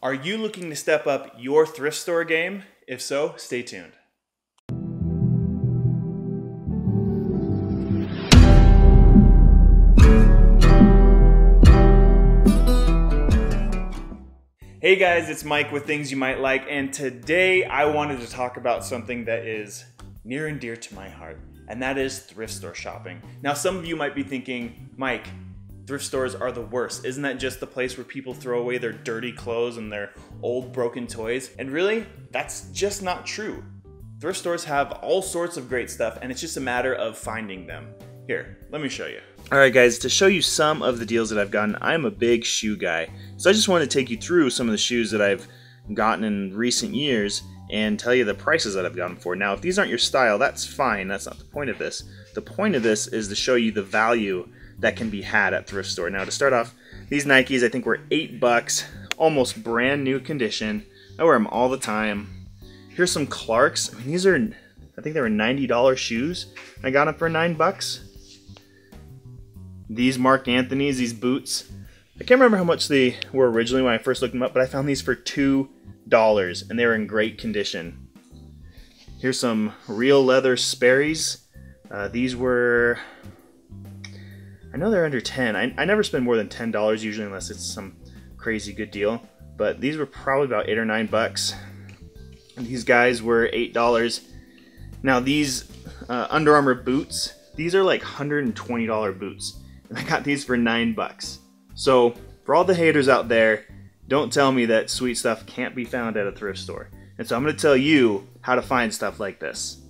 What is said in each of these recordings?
Are you looking to step up your thrift store game? If so, stay tuned. Hey guys, it's Mike with Things You Might Like, and today I wanted to talk about something that is near and dear to my heart, and that is thrift store shopping. Now, some of you might be thinking, Mike, thrift stores are the worst. Isn't that just the place where people throw away their dirty clothes and their old broken toys? And really, that's just not true. Thrift stores have all sorts of great stuff, and it's just a matter of finding them. Here, let me show you. Alright guys, to show you some of the deals that I've gotten, I'm a big shoe guy. So I just want to take you through some of the shoes that I've gotten in recent years and tell you the prices that I've gotten for. Now, if these aren't your style, that's fine. That's not the point of this. The point of this is to show you the value that can be had at thrift store. Now, to start off, these Nikes I think were $8, almost brand new condition. I wear them all the time. Here's some Clarks. I mean, these are, I think they were $90 shoes. I got them for $9. These Mark Anthony's, these boots, I can't remember how much they were originally when I first looked them up, but I found these for $2 and they were in great condition. Here's some real leather Sperry's. These were, I know they're under 10. I never spend more than $10 usually unless it's some crazy good deal, but these were probably about $8 or $9. And these guys were $8. Now these Under Armour boots, these are like $120 boots. And I got these for $9. So for all the haters out there, don't tell me that sweet stuff can't be found at a thrift store. And so I'm going to tell you how to find stuff like this.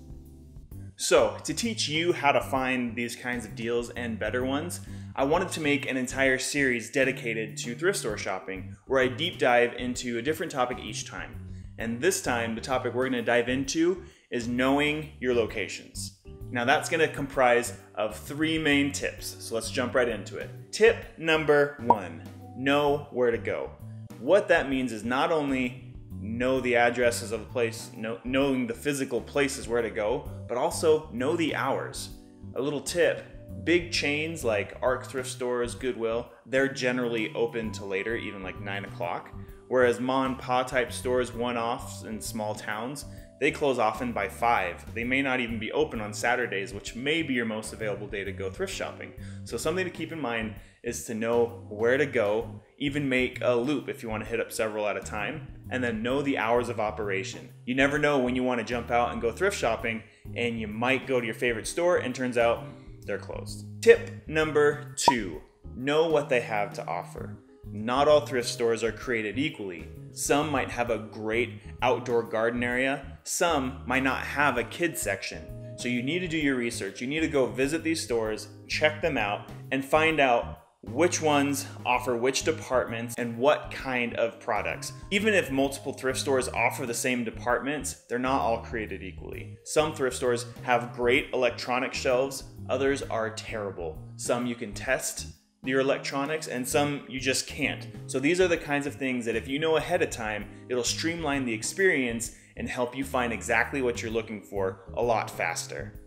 So to teach you how to find these kinds of deals and better ones, I wanted to make an entire series dedicated to thrift store shopping where I deep dive into a different topic each time. And this time the topic we're going to dive into is knowing your locations. Now that's going to comprise of 3 main tips, so let's jump right into it. Tip number 1, know where to go. What that means is not only know the addresses of the place, knowing the physical places where to go, but also know the hours. A little tip, big chains like Arc thrift stores, Goodwill, they're generally open till later, even like 9 o'clock, whereas ma and pa type stores, one-offs in small towns, they close often by 5. They may not even be open on Saturdays, which may be your most available day to go thrift shopping. So something to keep in mind is to know where to go, even make a loop if you want to hit up several at a time, and then know the hours of operation. You never know when you want to jump out and go thrift shopping, and you might go to your favorite store and turns out they're closed. Tip number 2, know what they have to offer. Not all thrift stores are created equally. Some might have a great outdoor garden area. Some might not have a kids section. So you need to do your research. You need to go visit these stores, check them out, and find out which ones offer which departments and what kind of products. Even if multiple thrift stores offer the same departments, they're not all created equally. Some thrift stores have great electronic shelves, others are terrible. Some you can test your electronics, and some you just can't. So these are the kinds of things that if you know ahead of time, it'll streamline the experience and help you find exactly what you're looking for a lot faster.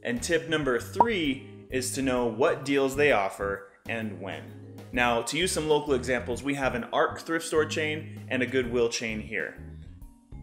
And tip number 3 is to know what deals they offer and when. Now, to use some local examples, we have an Arc thrift store chain and a Goodwill chain here.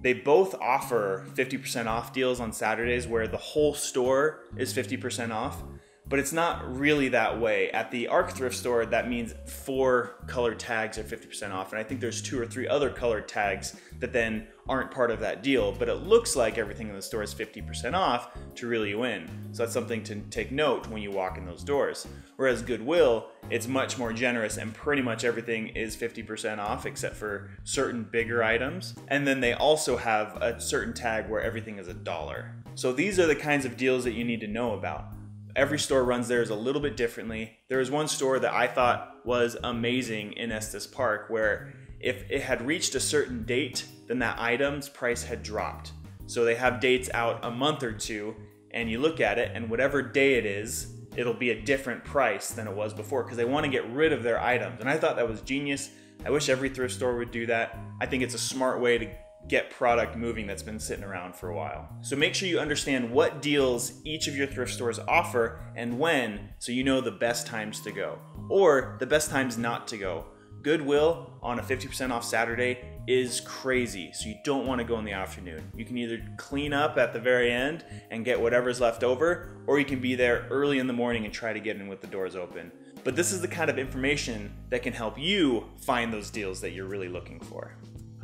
They both offer 50% off deals on Saturdays where the whole store is 50% off. But it's not really that way. At the Arc thrift store, that means 4 colored tags are 50% off, and I think there's 2 or 3 other colored tags that then aren't part of that deal, but it looks like everything in the store is 50% off to reel you in. So that's something to take note when you walk in those doors. Whereas Goodwill, it's much more generous and pretty much everything is 50% off except for certain bigger items. And then they also have a certain tag where everything is $1. So these are the kinds of deals that you need to know about. Every store runs theirs a little bit differently. There was one store that I thought was amazing in Estes Park where if it had reached a certain date, then that item's price had dropped. So they have dates out a month or 2, and you look at it, and whatever day it is, it'll be a different price than it was before because they want to get rid of their items. And I thought that was genius. I wish every thrift store would do that. I think it's a smart way to get product moving that's been sitting around for a while. So make sure you understand what deals each of your thrift stores offer and when, so you know the best times to go or the best times not to go. Goodwill on a 50% off Saturday is crazy, so you don't want to go in the afternoon. You can either clean up at the very end and get whatever's left over, or you can be there early in the morning and try to get in with the doors open. But this is the kind of information that can help you find those deals that you're really looking for.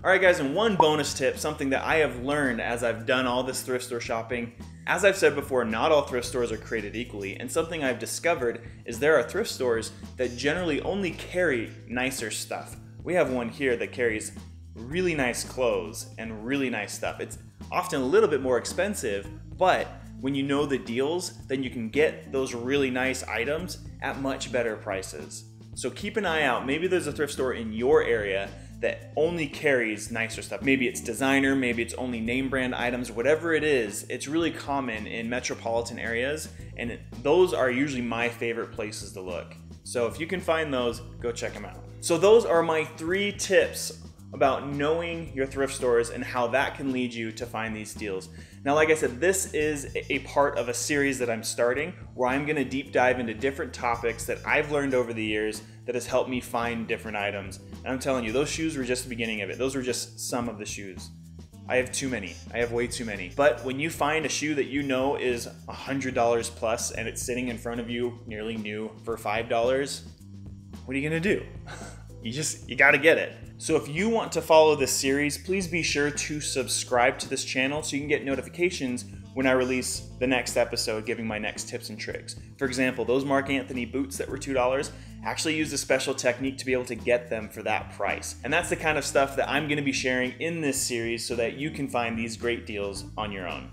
Alright guys, and one bonus tip, something that I have learned as I've done all this thrift store shopping. As I've said before, not all thrift stores are created equally, and something I've discovered is there are thrift stores that generally only carry nicer stuff. We have one here that carries really nice clothes and really nice stuff. It's often a little bit more expensive, but when you know the deals, then you can get those really nice items at much better prices. So keep an eye out. Maybe there's a thrift store in your area that only carries nicer stuff. Maybe it's designer, maybe it's only name brand items, whatever it is. It's really common in metropolitan areas, and those are usually my favorite places to look. So if you can find those, go check them out. So those are my 3 tips about knowing your thrift stores and how that can lead you to find these deals. Now, like I said, this is a part of a series that I'm starting where I'm gonna deep dive into different topics that I've learned over the years that has helped me find different items. And I'm telling you, those shoes were just the beginning of it. Those were just some of the shoes. I have too many. I have way too many. But when you find a shoe that you know is $100 plus and it's sitting in front of you nearly new for $5, what are you gonna do? You gotta get it. So if you want to follow this series, please be sure to subscribe to this channel so you can get notifications when I release the next episode giving my next tips and tricks. For example, those Mark Anthony boots that were $2, actually used a special technique to be able to get them for that price. And that's the kind of stuff that I'm gonna be sharing in this series so that you can find these great deals on your own.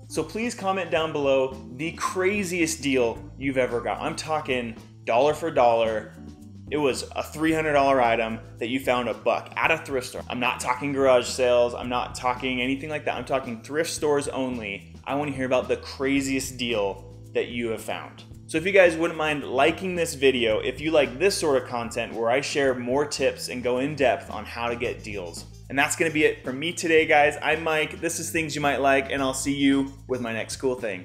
So please comment down below the craziest deal you've ever got. I'm talking dollar for dollar. It was a $300 item that you found $1 at a thrift store. I'm not talking garage sales. I'm not talking anything like that. I'm talking thrift stores only. I want to hear about the craziest deal that you have found. So if you guys wouldn't mind liking this video, if you like this sort of content where I share more tips and go in depth on how to get deals. And that's gonna be it from me today, guys. I'm Mike. This is Things You Might Like, and I'll see you with my next cool thing.